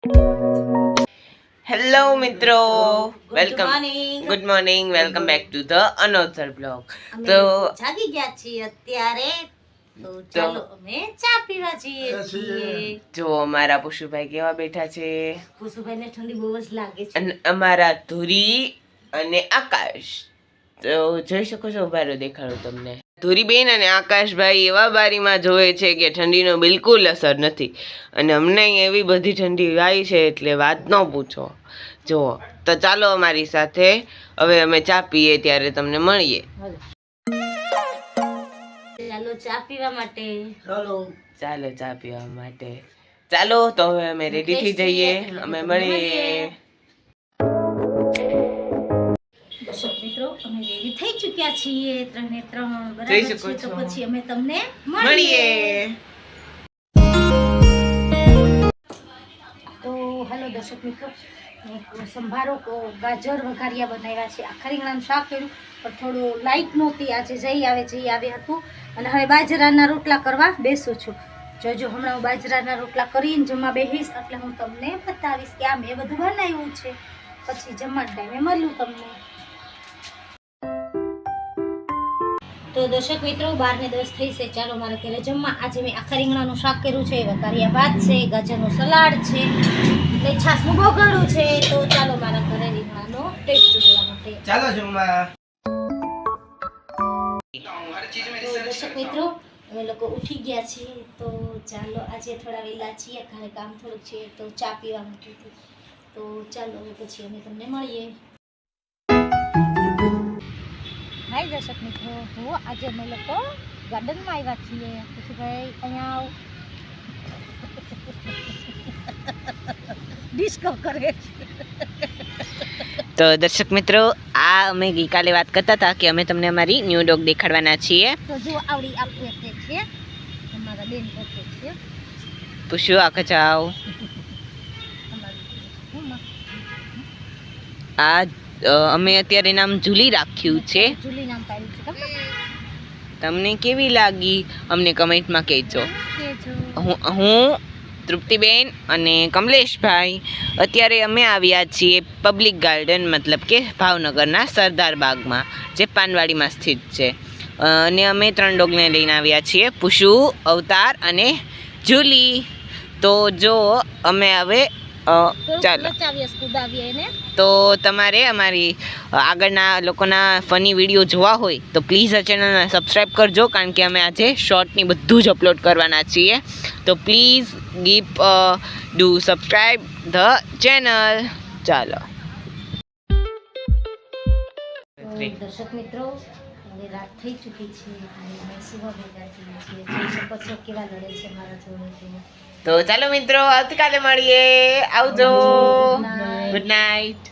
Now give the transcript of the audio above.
Hello મિત્રો, good morning, welcome back to the another blog. તો જાગી ગયા છીએ અત્યારે, તો ચાલો અમે ચા પીવા જઈએ છીએ. જો અમારા પુશુભાઈ કેવા બેઠા છે. પુશુભાઈને ઠંડી બહુ જ લાગે છે. અને અમારા ધુરી અને આકાશ તો જોઈ શકો છો. ઉભારો દેખાડો તમને. ધુરીબેન અને આકાશભાઈ એવા બારીમાં જોવે છે કે ઠંડીનો બિલકુલ અસર નથી, અને અમને એવી બધી ઠંડી આવી છે એટલે વાત ન પૂછો. જુઓ, તો ચાલો અમારી સાથે હવે અમે ચા પીએ ત્યારે તમને મળીએ. ચાલો ચા પીવા માટે. ચાલો ચા પીવા માટે. ચાલો તો હવે અમે રેડી થઈ જઈએ, અમે મળીએ. દર્શક મિત્રો, અમે રેડી થઈ ચૂક્યા છીએ 3 બરાબર જોઈ છે. શકો તો છો. પછી અમે તમને મળીએ. તો હેલો દર્શક મિત્રો, સંભારો ગાજર વઘારિયા બનાવ્યા છે. આખા રીંગણાનું શાક કર્યું, પણ થોડું લાઈટ નહોતી આજે. જઈ આવે હતું. અને હવે બાજરાના રોટલા કરવા બેસું છું. જોજો, હમણાં હું બાજરાના રોટલા કરીને જમવા બેસીશ એટલે હું તમને બતાવીશ કે આ મેં બધું બનાવ્યું છે. પછી જમવાના ટાઈમે મળ્યું તમને. તો દર્શક મિત્રો, 12:10 થઈ છે. ચાલો મારે ઘરે જમવા. આજે મેં આખા રીંગણાનું શાક કર્યું છે, વઘારિયા ભાત છે, ગાજરનું સલાડ છે, એટલે છાસનું બોગળું છે. તો ચાલો મારા ઘરે રીંગણાનો ટેસ્ટ જોવા માટે ચાલો જમવા. તો દર્શક મિત્રો, અમે લોકો ઉઠી ગયા છીએ. તો ચાલો, આજે થોડા વહેલા છીએ, ઘરે કામ થોડુંક છે, તો ચા પીવા મૂકી હતી. તો ચાલો પછી અમે તમને મળીએ. હાય દર્શક મિત્રો, જુઓ આજે અમે લોકો ગાર્ડનમાં આવ્યા છીએ. પછી ભાઈ અહીંયા આવ ડિસ્કો કરે. તો દર્શક મિત્રો, આ અમે ગઈકાલે વાત કરતા હતા કે અમે તમને અમારી ન્યૂ ડોગ દેખાડવાના છીએ. તો જુઓ, આવડી આપણે છે અમારા બેન પોતે છે. પુષ્યુ આખા જાઓ. આ અમે અત્યારે નામ જુલી રાખ્યું છે. જુલી નામ પાડ્યું છે. તમને કેવી લાગી અમને કમેન્ટમાં કહેજો. કેજો. હું તૃપ્તિબેન અને કમલેશભાઈ અત્યારે અમે આવ્યા છીએ પબ્લિક ગાર્ડન, મતલબ કે ભાવનગરના સરદાર બાગમાં, જે પાનવાડીમાં સ્થિત છે. અને અમે 3 ડોગને લઈને આવ્યા છીએ, પુશુ, અવતાર અને જુલી. તો જો અમે હવે ચાલો, તો તમારે અમારી આગળના લોકોના ફની વિડીયો જોવા હોય તો પ્લીઝ આ ચેનલને સબસ્ક્રાઈબ કરજો, કારણ કે અમે આજે શોર્ટની બધું જ અપલોડ કરવાના છીએ. તો please do subscribe the channel. ચાલો દર્શક મિત્રો, હવે રાત થઈ ચૂકી છે અને અમે સુવા ભેગા થઈએ છીએ. જોઈ શકો છો કેવા લડે છે મારા જોડે. તો ચાલો મિત્રો, આવતીકાલે મળીએ. આવજો. Good night.